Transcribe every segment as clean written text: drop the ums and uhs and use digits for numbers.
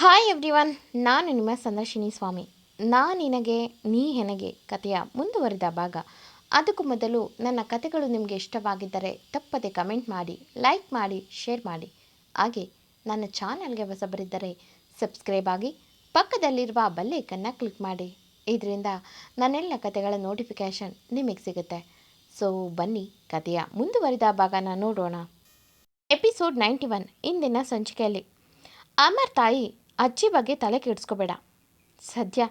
Hi everyone, ನಾನು ನಿಮ್ಮ ಸಂದರ್ಶಿನಿ ಸ್ವಾಮಿ. ನಿನಗೆ ನೀ ಹೆನಗೆ ಕಥೆಯ ಮುಂದುವರಿದ ಭಾಗ. ಅದಕ್ಕೂ ಮೊದಲು ನನ್ನ ಕಥೆಗಳು ನಿಮಗೆ ಇಷ್ಟವಾಗಿದ್ದರೆ ತಪ್ಪದೆ ಕಮೆಂಟ್ ಮಾಡಿ, ಲೈಕ್ ಮಾಡಿ, ಶೇರ್ ಮಾಡಿ. ಹಾಗೆ ನನ್ನ ಚಾನಲ್ಗೆ ಹೊಸಬರಿದ್ದರೆ ಸಬ್ಸ್ಕ್ರೈಬ್ ಆಗಿ ಪಕ್ಕದಲ್ಲಿರುವ ಬೆಲ್ಲೈಕನ್ನ ಕ್ಲಿಕ್ ಮಾಡಿ. ಇದರಿಂದ ನನ್ನೆಲ್ಲ ಕಥೆಗಳ ನೋಟಿಫಿಕೇಷನ್ ನಿಮಗೆ ಸಿಗುತ್ತೆ. ಸೊ ಬನ್ನಿ ಕಥೆಯ ಮುಂದುವರಿದ ಭಾಗನ ನೋಡೋಣ. ಎಪಿಸೋಡ್ 91. ಇಂದಿನ ಸಂಚಿಕೆಯಲ್ಲಿ ಅಮರ್ ತಾಯಿ ಅಜ್ಜಿ ಬಗ್ಗೆ ತಲೆ ಕೆಡಿಸ್ಕೋಬೇಡ. ಸದ್ಯ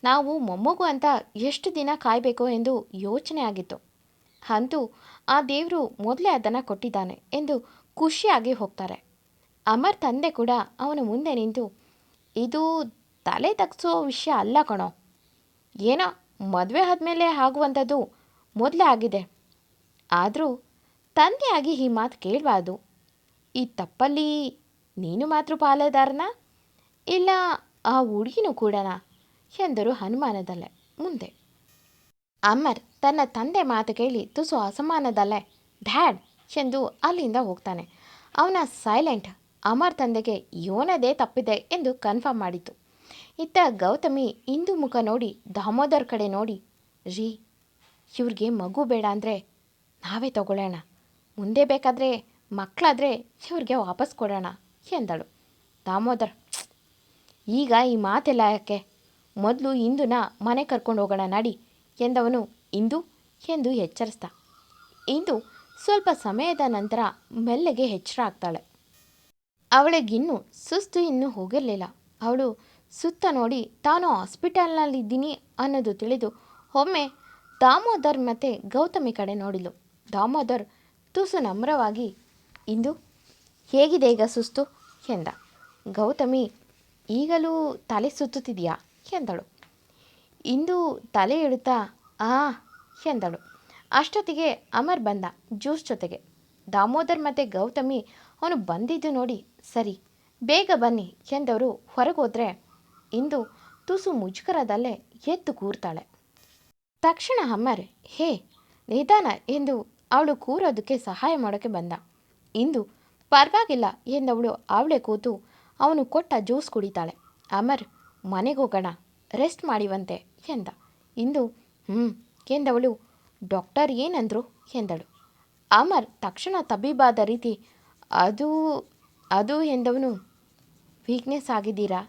ನಾವು ಮೊಮ್ಮಗು ಅಂತ ಎಷ್ಟು ದಿನ ಕಾಯಬೇಕು ಎಂದು ಯೋಚನೆ ಆಗಿತ್ತು. ಅಂತೂ ಆ ದೇವರು ಮೊದಲೇ ಅದನ್ನು ಕೊಟ್ಟಿದ್ದಾನೆ ಎಂದು ಖುಷಿಯಾಗಿ ಹೋಗ್ತಾರೆ. ಅಮರ್ ತಂದೆ ಕೂಡ ಅವನ ಮುಂದೆ ನಿಂತು, ಇದು ತಲೆ ತಗ್ಸೋ ವಿಷಯ ಅಲ್ಲ ಕಣೋ, ಏನೋ ಮದುವೆ ಆದಮೇಲೆ ಆಗುವಂಥದ್ದು ಮೊದಲೇ ಆಗಿದೆ. ಆದರೂ ತಂದೆಯಾಗಿ ಈ ಮಾತು ಕೇಳಬಾರ್ದು. ಈ ತಪ್ಪಲ್ಲಿ ನೀನು ಮಾತ್ರ ಪಾಲುದಾರನಾ ಇಲ್ಲ ಆ ಹುಡುಗಿನೂ ಕೂಡನಾ ಎಂದರು ಅನುಮಾನದಲ್ಲೇ. ಮುಂದೆ ಅಮರ್ ತನ್ನ ತಂದೆ ಮಾತು ಕೇಳಿ ತುಸು ಅಸಮಾನದಲ್ಲೇ ಡ್ಯಾಡ್ ಎಂದು ಅಲ್ಲಿಂದ ಹೋಗ್ತಾನೆ. ಅವನ ಸೈಲೆಂಟ್ ಅಮರ್ ತಂದೆಗೆ ಯೋನದೇ ತಪ್ಪಿದೆ ಎಂದು ಕನ್ಫರ್ಮ್ ಮಾಡಿತು. ಇತ್ತ ಗೌತಮಿ ಇಂದು ಮುಖ ನೋಡಿ ದಾಮೋದರ್ ಕಡೆ ನೋಡಿ, ರೀ, ಇವ್ರಿಗೆ ಮಗು ಬೇಡ ಅಂದರೆ ನಾವೇ ತಗೊಳ್ಳೋಣ, ಮುಂದೆ ಬೇಕಾದರೆ ಮಕ್ಕಳಾದರೆ ಇವ್ರಿಗೆ ವಾಪಸ್ ಕೊಡೋಣ ಎಂದಳು. ದಾಮೋದರ್, ಈಗ ಈ ಮಾತೆಲ್ಲ ಯಾಕೆ, ಮೊದಲು ಇಂದುನ ಮನೆ ಕರ್ಕೊಂಡು ಹೋಗೋಣ ನಡಿ ಎಂದವನು ಇಂದು ಎಂದು ಎಚ್ಚರಿಸ್ದ. ಇಂದು ಸ್ವಲ್ಪ ಸಮಯದ ನಂತರ ಮೆಲ್ಲಗೆ ಎಚ್ಚರ ಆಗ್ತಾಳೆ. ಅವಳಿಗಿನ್ನೂ ಸುಸ್ತು ಇನ್ನೂ ಹೋಗಿರಲಿಲ್ಲ. ಅವಳು ಸುತ್ತ ನೋಡಿ ತಾನು ಹಾಸ್ಪಿಟಲ್ನಲ್ಲಿದ್ದೀನಿ ಅನ್ನೋದು ತಿಳಿದು ಒಮ್ಮೆ ದಾಮೋದರ್ ಮತ್ತು ಗೌತಮಿ ಕಡೆ ನೋಡಿಲು. ದಾಮೋದರ್ ತುಸು ನಮ್ರವಾಗಿ, ಇಂದು ಹೇಗಿದೆ ಈಗ ಸುಸ್ತು ಎಂದ. ಗೌತಮಿ, ಈಗಲೂ ತಲೆ ಸುತ್ತುತ್ತಿದೆಯಾ ಎಂದಳು. ಇಂದು ತಲೆ ಇಡುತ್ತಾ ಎಂದಳು. ಅಷ್ಟೊತ್ತಿಗೆ ಅಮರ್ ಬಂದ ಜ್ಯೂಸ್ ಜೊತೆಗೆ. ದಾಮೋದರ್ ಮತ್ತು ಗೌತಮಿ ಅವನು ಬಂದಿದ್ದು ನೋಡಿ, ಸರಿ ಬೇಗ ಬನ್ನಿ ಎಂದವರು ಹೊರಗೋದ್ರೆ ಇಂದು ತುಸು ಮುಜುಗರದಲ್ಲೇ ಎದ್ದು ಕೂರ್ತಾಳೆ. ತಕ್ಷಣ ಅಮರ್, ಹೇ ನಿಧಾನ ಎಂದು ಅವಳು ಕೂರೋದಕ್ಕೆ ಸಹಾಯ ಮಾಡೋಕ್ಕೆ ಬಂದ. ಇಂದು ಪರವಾಗಿಲ್ಲ ಎಂದವಳು ಅವಳೇ ಕೂತು ಅವನು ಕೊಟ್ಟ ಜ್ಯೂಸ್ ಕುಡಿತಾಳೆ. ಅಮರ್, ಮನೆಗೆ ಹೋಗೋಣ, ರೆಸ್ಟ್ ಮಾಡಿವಂತೆ ಎಂದ. ಇಂದು ಎಂದವಳು. ಡಾಕ್ಟರ್ ಏನಂದ್ರು ಎಂದಳು. ಅಮರ್ ತಕ್ಷಣ ತಬ್ಬಿಬಾದ ರೀತಿ, ಅದು ಅದು ಎಂದವನು. ವೀಕ್ನೆಸ್ ಆಗಿದ್ದೀರಾ,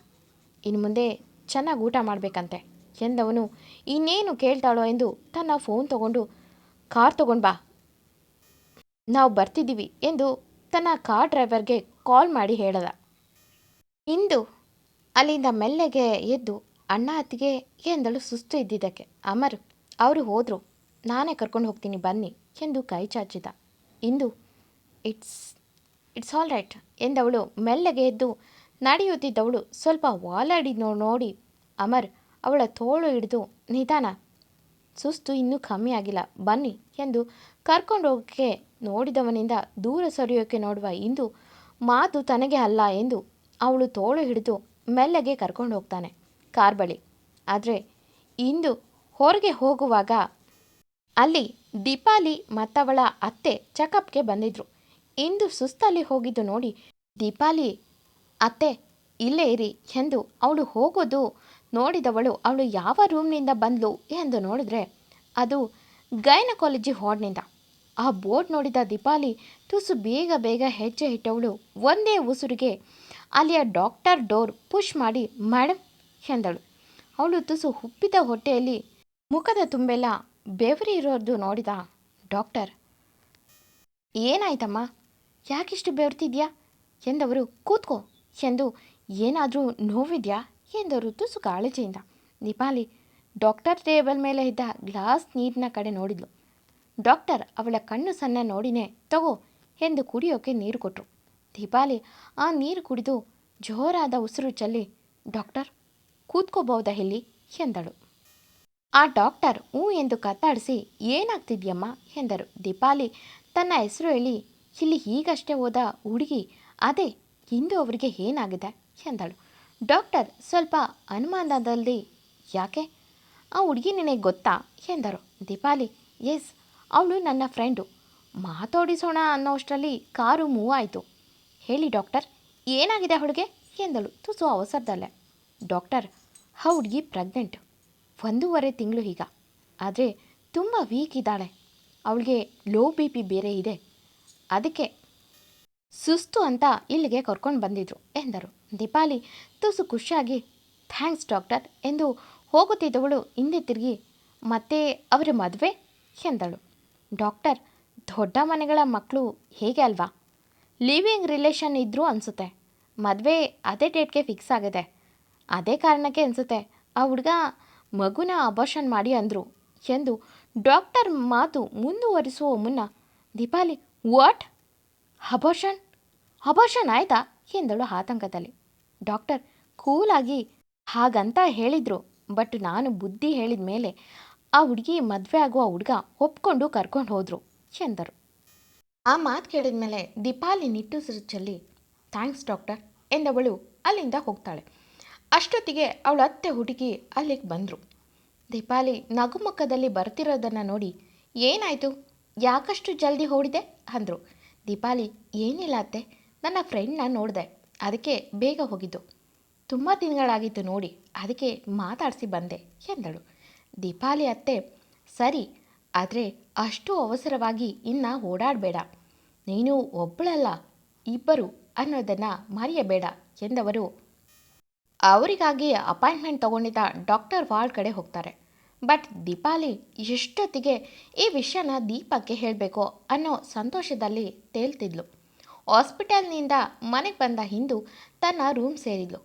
ಇನ್ನು ಮುಂದೆ ಚೆನ್ನಾಗಿ ಊಟ ಮಾಡಬೇಕಂತೆ ಎಂದವನು. ಇನ್ನೇನು ಕೇಳ್ತಾಳೋ ಎಂದು ತನ್ನ ಫೋನ್ ತಗೊಂಡು, ಕಾರ್ ತಗೊಂಡು ಬಾ, ನಾವು ಬರ್ತಿದ್ದೀವಿ ಎಂದು ತನ್ನ ಕಾರ್ ಡ್ರೈವರ್ಗೆ ಕಾಲ್ ಮಾಡಿ ಹೇಳದ. ಇಂದು ಅಲ್ಲಿಂದ ಮೆಲ್ಲಗೆ ಎದ್ದು ಅಣ್ಣ ಅತ್ತಿಗೆ ಎಂದಳು ಸುಸ್ತು ಇದ್ದಿದ್ದಕ್ಕೆ. ಅಮರ್, ಅವರು ಹೋದರು, ನಾನೇ ಕರ್ಕೊಂಡು ಹೋಗ್ತೀನಿ ಬನ್ನಿ ಎಂದು ಕೈ ಚಾಚಿದ. ಇಂದು ಇಟ್ಸ್ ಇಟ್ಸ್ ಆಲ್ ರೈಟ್ ಎಂದವಳು ಮೆಲ್ಲಗೆ ಎದ್ದು ನಡೆಯುತ್ತಿದ್ದವಳು ಸ್ವಲ್ಪ ವಾಲಾಡಿ ನೋಡಿ ಅಮರ್ ಅವಳ ತೋಳು ಹಿಡಿದು, ನಿಧಾನ, ಸುಸ್ತು ಇನ್ನೂ ಕಮ್ಮಿ ಆಗಿಲ್ಲ, ಬನ್ನಿ ಎಂದು ಕರ್ಕೊಂಡೋಗಕ್ಕೆ ನೋಡಿದವನಿಂದ ದೂರ ಸರಿಯೋಕ್ಕೆ ನೋಡುವ ಇಂದು ಮಾತು ತನಗೆ ಅಲ್ಲ ಎಂದು ಅವಳು ತೋಳು ಹಿಡಿದು ಮೆಲ್ಲಗೆ ಕರ್ಕೊಂಡು ಹೋಗ್ತಾನೆ ಕಾರ್ ಬಳಿ. ಆದರೆ ಇಂದು ಹೊರಗೆ ಹೋಗುವಾಗ ಅಲ್ಲಿ ದೀಪಾಲಿ ಮತ್ತವಳ ಅತ್ತೆ ಚೆಕಪ್ಗೆ ಬಂದಿದ್ರು. ಇಂದು ಸುಸ್ತಲ್ಲಿ ಹೋಗಿದ್ದು ನೋಡಿ ದೀಪಾಲಿ, ಅತ್ತೆ ಇಲ್ಲೇ ಇರಿ ಎಂದು ಅವಳು ಹೋಗೋದು ನೋಡಿದವಳು ಅವಳು ಯಾವ ರೂಮ್ನಿಂದ ಬಂದ್ಲು ಎಂದು ನೋಡಿದ್ರೆ ಅದು ಗೈನಕಾಲಜಿ ವಾರ್ಡ್ನಿಂದ. ಆ ಬೋರ್ಡ್ ನೋಡಿದ ದೀಪಾಲಿ ತುಸು ಬೇಗ ಬೇಗ ಹೆಜ್ಜೆ ಇಟ್ಟವಳು ಒಂದೇ ಉಸುರಿಗೆ ಅಲ್ಲಿಯ ಡಾಕ್ಟರ್ ಡೋರ್ ಪುಷ್ ಮಾಡಿ ಮೇಡಮ್ ಎಂದಳು. ಅವಳು ತುಸು ಉಪ್ಪಿದ ಹೊಟ್ಟೆಯಲ್ಲಿ ಮುಖದ ತುಂಬೆಲ್ಲ ಬೆವರಿ ಇರೋದು ನೋಡಿದ ಡಾಕ್ಟರ್, ಏನಾಯ್ತಮ್ಮ, ಯಾಕಿಷ್ಟು ಬೆವರ್ತಿದ್ಯಾ ಎಂದವರು. ಕೂತ್ಕೋ ಎಂದು, ಏನಾದರೂ ನೋವಿದ್ಯಾ ಎಂದರು ತುಸು ಕಾಳಜಿಯಿಂದ. ದೀಪಾಲಿ ಡಾಕ್ಟರ್ ಟೇಬಲ್ ಮೇಲೆ ಇದ್ದ ಗ್ಲಾಸ್ ನೀರಿನ ಕಡೆ ನೋಡಿದ್ಲು. ಡಾಕ್ಟರ್ ಅವಳ ಕಣ್ಣು ಸಣ್ಣ ನೋಡಿನೇ ತಗೋ ಎಂದು ಕುಡಿಯೋಕೆ ನೀರು ಕೊಟ್ಟರು. ದೀಪಾಲಿ ಆ ನೀರು ಕುಡಿದು ಜೋರಾದ ಉಸಿರು ಚೆಲ್ಲಿ, ಡಾಕ್ಟರ್ ಕೂತ್ಕೋಬಹುದಾ ಇಲ್ಲಿ ಎಂದಳು. ಆ ಡಾಕ್ಟರ್ ಎಂದು ಕತ್ತಾಡಿಸಿ, ಏನಾಗ್ತಿದ್ಯಮ್ಮ ಎಂದರು. ದೀಪಾಲಿ ತನ್ನ ಹೆಸರು ಹೇಳಿ, ಇಲ್ಲಿ ಈಗಷ್ಟೇ ಹೋದ ಹುಡುಗಿ, ಅದೇ ಇಂದು ಅವರಿಗೆ ಏನಾಗಿದೆ ಎಂದಳು. ಡಾಕ್ಟರ್ ಸ್ವಲ್ಪ ಅನುಮಾನದಲ್ಲಿ, ಯಾಕೆ ಆ ಹುಡುಗಿ ನಿನಗೆ ಗೊತ್ತಾ ಎಂದರು. ದೀಪಾಲಿ, ಎಸ್, ಅವಳು ನನ್ನ ಫ್ರೆಂಡು, ಮಾತಾಡಿಸೋಣ ಅನ್ನೋಷ್ಟರಲ್ಲಿ ಕಾರು ಮೂವ್ ಆಯಿತು. ಹೇಳಿ ಡಾಕ್ಟರ್, ಏನಾಗಿದೆ ಅವಳಿಗೆ ಎಂದಳು ತುಸು ಅವಸರದಲ್ಲೇ. ಡಾಕ್ಟರ್, ಆ ಹುಡುಗಿ ಪ್ರೆಗ್ನೆಂಟ್, 1.5 ತಿಂಗಳು ಈಗ. ಆದರೆ ತುಂಬ ವೀಕ್ ಇದ್ದಾಳೆ. ಅವಳಿಗೆ ಲೋ ಬಿ ಪಿ ಬೇರೆ ಇದೆ. ಅದಕ್ಕೆ ಸುಸ್ತು ಅಂತ ಇಲ್ಲಿಗೆ ಕರ್ಕೊಂಡು ಬಂದಿದ್ರು ಎಂದರು. ದೀಪಾಲಿ ತುಸು ಖುಷಿಯಾಗಿ ಥ್ಯಾಂಕ್ಸ್ ಡಾಕ್ಟರ್ ಎಂದು ಹೋಗುತ್ತಿದ್ದವಳು ಹಿಂದೆ ತಿರುಗಿ ಮತ್ತೆ ಅವರ ಮದುವೆ ಎಂದಳು. ಡಾಕ್ಟರ್, ದೊಡ್ಡ ಮನೆಗಳ ಮಕ್ಕಳು ಹೇಗೆ ಅಲ್ವಾ, ಲಿವಿಂಗ್ ರಿಲೇಷನ್ ಇದ್ದರೂ ಅನಿಸುತ್ತೆ. ಮದುವೆ ಅದೇ ಡೇಟ್ಗೆ ಫಿಕ್ಸ್ ಆಗಿದೆ. ಅದೇ ಕಾರಣಕ್ಕೆ ಅನಿಸುತ್ತೆ ಆ ಹುಡುಗ ಮಗುನ ಅಬಾರ್ಷನ್ ಮಾಡಿ ಅಂದರು ಎಂದು ಡಾಕ್ಟರ್ ಮಾತು ಮುಂದುವರಿಸುವ ಮುನ್ನ ದೀಪಾಲಿ, ವಾಟ್, ಅಬಾರ್ಷನ್ ಅಬಾರ್ಷನ್ ಆಯಿತಾ ಎಂದಳು ಆತಂಕದಲ್ಲಿ. ಡಾಕ್ಟರ್ ಕೂಲಾಗಿ, ಹಾಗಂತ ಹೇಳಿದರು, ಬಟ್ ನಾನು ಬುದ್ಧಿ ಹೇಳಿದ ಮೇಲೆ ಆ ಹುಡುಗಿ ಮದುವೆ ಆಗುವ ಹುಡುಗ ಒಪ್ಕೊಂಡು ಕರ್ಕೊಂಡು ಹೋದರು ಎಂದರು. ಆ ಮಾತು ಕೇಳಿದ ಮೇಲೆ ದೀಪಾಲಿ ನಿಟ್ಟುಸಿರು ಚೆಲ್ಲಿ ಥ್ಯಾಂಕ್ಸ್ ಡಾಕ್ಟರ್ ಎಂದವಳು ಅಲ್ಲಿಂದ ಹೋಗ್ತಾಳೆ. ಅಷ್ಟೊತ್ತಿಗೆ ಅವಳ ಅತ್ತೆ ಹುಡುಗಿ ಅಲ್ಲಿಗೆ ಬಂದರು. ದೀಪಾಲಿ ನಗುಮುಖದಲ್ಲಿ ಬರ್ತಿರೋದನ್ನು ನೋಡಿ ಏನಾಯಿತು, ಯಾಕಷ್ಟು ಜಲ್ದಿ ಓಡಿದೆ ಅಂದರು. ದೀಪಾಲಿ, ಏನಿಲ್ಲ ಅತ್ತೆ, ನನ್ನ ಫ್ರೆಂಡ್ನ ನೋಡಿದೆ, ಅದಕ್ಕೆ ಬೇಗ ಹೋಗಿದ್ದು. ತುಂಬ ದಿನಗಳಾಗಿತ್ತು ನೋಡಿ, ಅದಕ್ಕೆ ಮಾತಾಡಿಸಿ ಬಂದೆ ಎಂದಳು. ದೀಪಾಲಿ ಅತ್ತೆ, ಸರಿ, ಆದರೆ ಅಷ್ಟು ಅವಸರವಾಗಿ ಇನ್ನು ಓಡಾಡಬೇಡ. ನೀನು ಒಬ್ಬಳಲ್ಲ, ಇಬ್ಬರು ಅನ್ನೋದನ್ನು ಮರೆಯಬೇಡ ಎಂದವರು ಅವರಿಗಾಗಿ ಅಪಾಯಿಂಟ್ಮೆಂಟ್ ತಗೊಂಡಿದ್ದ ಡಾಕ್ಟರ್ ವಾರ್ಡ್ ಕಡೆ ಹೋಗ್ತಾರೆ. ಬಟ್ ದೀಪಾಲಿ ಎಷ್ಟೊತ್ತಿಗೆ ಈ ವಿಷಯನ ದೀಪಕ್ಕೆ ಹೇಳಬೇಕು ಅನ್ನೋ ಸಂತೋಷದಲ್ಲಿ ತೇಲ್ತಿದ್ಲು. ಹಾಸ್ಪಿಟಲ್ನಿಂದ ಮನೆಗೆ ಬಂದ ಹಿಂದೂ ತನ್ನ ರೂಮ್ ಸೇರಿದ್ಲು.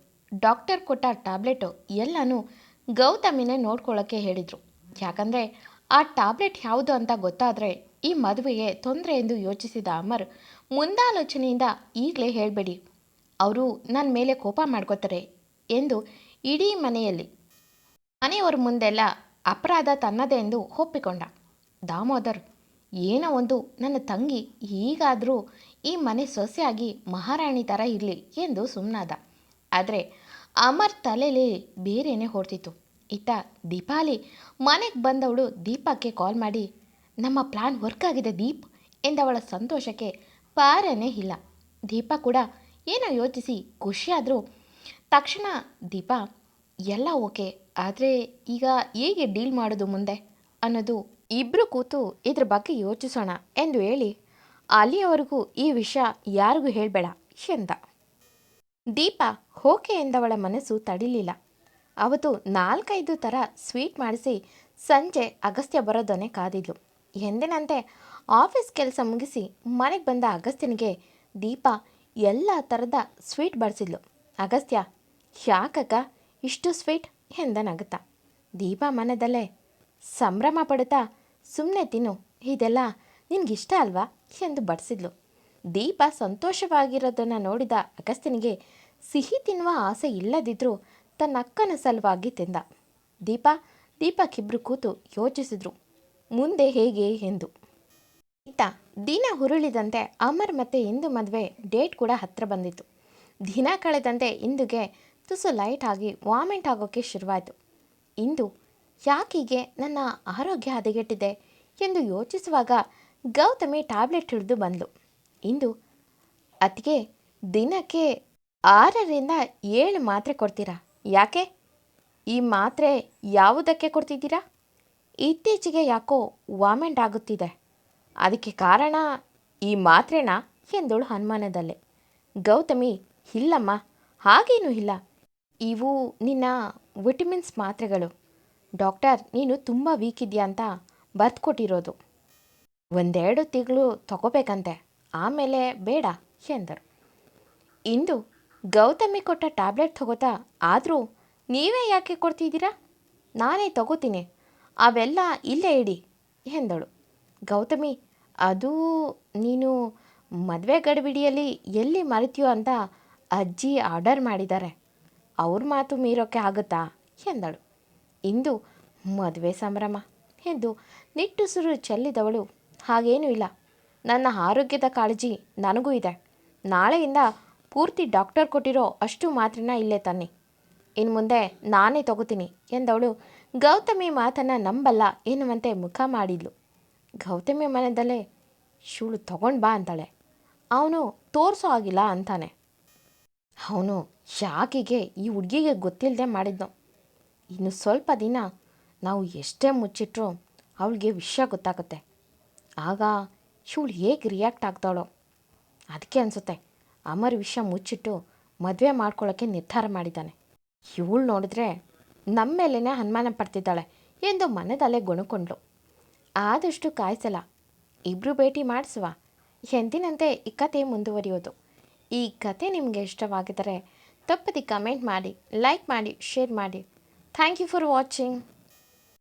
ಡಾಕ್ಟರ್ ಕೊಟ್ಟ ಟ್ಯಾಬ್ಲೆಟು ಎಲ್ಲನೂ ಗೌತಮಿನೇ ನೋಡ್ಕೊಳ್ಳೋಕ್ಕೆ ಹೇಳಿದರು. ಯಾಕಂದರೆ ಆ ಟ್ಯಾಬ್ಲೆಟ್ ಯಾವುದು ಅಂತ ಗೊತ್ತಾದರೆ ಈ ಮದುವೆಗೆ ತೊಂದರೆ ಎಂದು ಯೋಚಿಸಿದ ಅಮರ್ ಮುಂದಾಲೋಚನೆಯಿಂದ ಈಗಲೇ ಹೇಳಬೇಡಿ, ಅವರು ನನ್ನ ಮೇಲೆ ಕೋಪ ಮಾಡ್ಕೋತಾರೆ ಎಂದು ಇಡೀ ಮನೆಯವರ ಮುಂದೆಲ್ಲ ಅಪರಾಧ ತನ್ನದೇ ಎಂದು ಒಪ್ಪಿಕೊಂಡ. ದಾಮೋದರ್, ಏನೋ ಒಂದು ನನ್ನ ತಂಗಿ ಹೀಗಾದರೂ ಈ ಮನೆ ಸೊಸೆಯಾಗಿ ಮಹಾರಾಣಿ ಥರ ಇರಲಿ ಎಂದು ಸುಮ್ಮನಾದ. ಆದರೆ ಅಮರ್ ತಲೆಯಲ್ಲಿ ಬೇರೇನೇ ಹೊಡ್ತಿತ್ತು. ಇತ್ತ ದೀಪಾಲಿ ಮನೆಗೆ ಬಂದವಳು ದೀಪಕ್ಕೆ ಕಾಲ್ ಮಾಡಿ ನಮ್ಮ ಪ್ಲ್ಯಾನ್ ವರ್ಕ್ ಆಗಿದೆ ದೀಪ್ ಎಂದವಳ ಸಂತೋಷಕ್ಕೆ ಪಾರನೇ ಇಲ್ಲ. ದೀಪ ಕೂಡ ಏನೋ ಯೋಚಿಸಿ ಖುಷಿಯಾದರೂ ತಕ್ಷಣ ದೀಪ, ಎಲ್ಲ ಓಕೆ, ಆದರೆ ಈಗ ಹೇಗೆ ಡೀಲ್ ಮಾಡೋದು ಮುಂದೆ ಅನ್ನೋದು ಇಬ್ಬರು ಕೂತು ಇದ್ರ ಬಗ್ಗೆ ಯೋಚಿಸೋಣ ಎಂದು ಹೇಳಿ ಅಲ್ಲಿಯವರೆಗೂ ಈ ವಿಷಯ ಯಾರಿಗೂ ಹೇಳಬೇಡ ಎಂದ. ದೀಪ ಓಕೆ ಎಂದವಳ ಮನಸ್ಸು ತಡಿಲಿಲ್ಲ. ಅವತ್ತು 4-5 ಥರ ಸ್ವೀಟ್ ಮಾಡಿಸಿ ಸಂಜೆ ಅಗಸ್ತ್ಯ ಬರೋದನ್ನೇ ಕಾದಿದ್ಲು. ಎಂದಿನಂತೆ ಆಫೀಸ್ ಕೆಲಸ ಮುಗಿಸಿ ಮನೆಗೆ ಬಂದ ಅಗಸ್ತ್ಯನಿಗೆ ದೀಪ ಎಲ್ಲ ಥರದ ಸ್ವೀಟ್ ಬಡಿಸಿದ್ಲು. ಅಗಸ್ತ್ಯ, ಯಾಕಕ್ಕ ಇಷ್ಟು ಸ್ವೀಟ್ ಎಂದನಗುತ್ತಾ. ದೀಪ ಮನದಲ್ಲೇ ಸಂಭ್ರಮ ಪಡುತ್ತಾ, ಸುಮ್ಮನೆ ತಿನ್ನು, ಇದೆಲ್ಲ ನಿನಗಿಷ್ಟ ಅಲ್ವಾ ಎಂದು ಬಡಿಸಿದ್ಲು. ದೀಪ ಸಂತೋಷವಾಗಿರೋದನ್ನು ನೋಡಿದ ಅಗಸ್ತ್ಯನಿಗೆ ಸಿಹಿ ತಿನ್ನುವ ಆಸೆ ಇಲ್ಲದಿದ್ದರೂ ತನ್ನ ಅಕ್ಕನ ಸಲುವಾಗಿ ತಿಂದ. ದೀಪಕ್ಕಿಬ್ಬರು ಕೂತು ಯೋಚಿಸಿದ್ರು ಮುಂದೆ ಹೇಗೆ ಎಂದು. ಇತ್ತ ದಿನ ಹುರುಳಿದಂತೆ ಅಮರ್ ಮತ್ತು ಇಂದು ಮದುವೆ ಡೇಟ್ ಕೂಡ ಹತ್ತಿರ ಬಂದಿತ್ತು. ದಿನ ಕಳೆದಂತೆ ಇಂದುಗೆ ತುಸು ಲೈಟ್ ಆಗಿ ವಾಮಿಂಟ್ ಆಗೋಕ್ಕೆ ಶುರುವಾಯಿತು. ಇಂದು ಯಾಕೀಗೆ ನನ್ನ ಆರೋಗ್ಯ ಹದಗೆಟ್ಟಿದೆ ಎಂದು ಯೋಚಿಸುವಾಗ ಗೌತಮಿ ಟ್ಯಾಬ್ಲೆಟ್ ಹಿಡಿದು ಬಂದಳು. ಇಂದು, ಅತ್ತಿಗೆ, ದಿನಕ್ಕೆ 6-7 ಮಾತ್ರೆ ಕೊಡ್ತೀರಾ? ಯಾಕೆ ಈ ಮಾತ್ರೆ ಯಾವುದಕ್ಕೆ ಕೊಡ್ತಿದ್ದೀರಾ? ಇತ್ತೀಚೆಗೆ ಯಾಕೋ ವಾಮಿಂಟ್ ಆಗುತ್ತಿದೆ, ಅದಕ್ಕೆ ಕಾರಣ ಈ ಮಾತ್ರೆನಾ ಎಂದಳು ಅನುಮಾನದಲ್ಲೇ. ಗೌತಮಿ, ಇಲ್ಲಮ್ಮ, ಹಾಗೇನೂ ಇಲ್ಲ, ಇವು ನಿನ್ನ ವಿಟಮಿನ್ಸ್ ಮಾತ್ರೆಗಳು. ಡಾಕ್ಟರ್ ನೀನು ತುಂಬ ವೀಕ್ ಇದೆಯಾ ಅಂತ ಬರ್ದು ಕೊಟ್ಟಿರೋದು. 1-2 ತಿಂಗಳು ತಗೋಬೇಕಂತೆ, ಆಮೇಲೆ ಬೇಡ ಎಂದರು. ಇಂದು ಗೌತಮಿ ಕೊಟ್ಟ ಟ್ಯಾಬ್ಲೆಟ್ ತಗೋತಾ, ಆದರೂ ನೀವೇ ಯಾಕೆ ಕೊಡ್ತಿದ್ದೀರಾ? ನಾನೇ ತಗೋತೀನಿ, ಅವೆಲ್ಲ ಇಲ್ಲೇ ಇಡಿ ಎಂದಳು. ಗೌತಮಿ, ಅದು ನೀನು ಮದುವೆ ಗಡಿಬಿಡಿಯಲ್ಲಿ ಎಲ್ಲಿ ಮರಿತೀಯೋ ಅಂತ ಅಜ್ಜಿ ಆರ್ಡರ್ ಮಾಡಿದ್ದಾರೆ, ಅವ್ರ ಮಾತು ಮೀರೋಕ್ಕೆ ಆಗುತ್ತಾ ಎಂದಳು. ಇಂದು ಮದುವೆ ಸಂಭ್ರಮ ಎಂದು ನಿಟ್ಟುಸಿರು ಚೆಲ್ಲಿದವಳು, ಹಾಗೇನೂ ಇಲ್ಲ, ನನ್ನ ಆರೋಗ್ಯದ ಕಾಳಜಿ ನನಗೂ ಇದೆ. ನಾಳೆಯಿಂದ ಪೂರ್ತಿ ಡಾಕ್ಟರ್ ಕೊಟ್ಟಿರೋ ಅಷ್ಟು ಮಾತ್ರೆನ ಇಲ್ಲೇ ತನ್ನಿ, ಇನ್ನು ಮುಂದೆ ನಾನೇ ತಗೋತೀನಿ ಎಂದವಳು ಗೌತಮಿ ಮಾತನ್ನು ನಂಬಲ್ಲ ಎನ್ನುವಂತೆ ಮುಖ ಮಾಡಿದ್ಲು. ಗೌತಮಿ ಮನದಲ್ಲೇ ಶೂಳು ತಗೊಂಡು ಬಾ ಅಂತಾಳೆ, ಅವನು ತೋರಿಸೋ ಆಗಿಲ್ಲ ಅಂತಾನೆ. ಅವನು ಯಾಕಿಗೆ ಈ ಹುಡುಗಿಗೆ ಗೊತ್ತಿಲ್ಲದೆ ಮಾಡಿದ್ನೋ. ಇನ್ನು ಸ್ವಲ್ಪ ದಿನ ನಾವು ಎಷ್ಟೇ ಮುಚ್ಚಿಟ್ರೂ ಅವಳಿಗೆ ವಿಷಯ ಗೊತ್ತಾಗುತ್ತೆ. ಆಗ ಇವಳು ಹೇಗೆ ರಿಯಾಕ್ಟ್ ಆಗ್ತಾಳೋ. ಅದಕ್ಕೆ ಅನಿಸುತ್ತೆ ಅಮರ್ ವಿಷಯ ಮುಚ್ಚಿಟ್ಟು ಮದುವೆ ಮಾಡ್ಕೊಳ್ಳೋಕ್ಕೆ ನಿರ್ಧಾರ ಮಾಡಿದ್ದಾನೆ. ಇವಳು ನೋಡಿದ್ರೆ ನಮ್ಮ ಮೇಲೇ ಅನುಮಾನ ಪಡ್ತಿದ್ದಾಳೆ ಎಂದು ಮನದಲ್ಲೇ ಗೊಣಕೊಂಡ್ಳು. ಆದಷ್ಟು ಕಾಯಿಸಲ್ಲ, ಇಬ್ಬರು ಭೇಟಿ ಮಾಡಿಸುವ. ಎಂದಿನಂತೆ ಈ ಕತೆ ಮುಂದುವರಿಯೋದು. ಈ ಕತೆ ನಿಮಗೆ ಇಷ್ಟವಾಗಿದ್ದರೆ ತಪ್ಪದೆ ಕಮೆಂಟ್ ಮಾಡಿ, ಲೈಕ್ ಮಾಡಿ, ಶೇರ್ ಮಾಡಿ. Thank you for watching.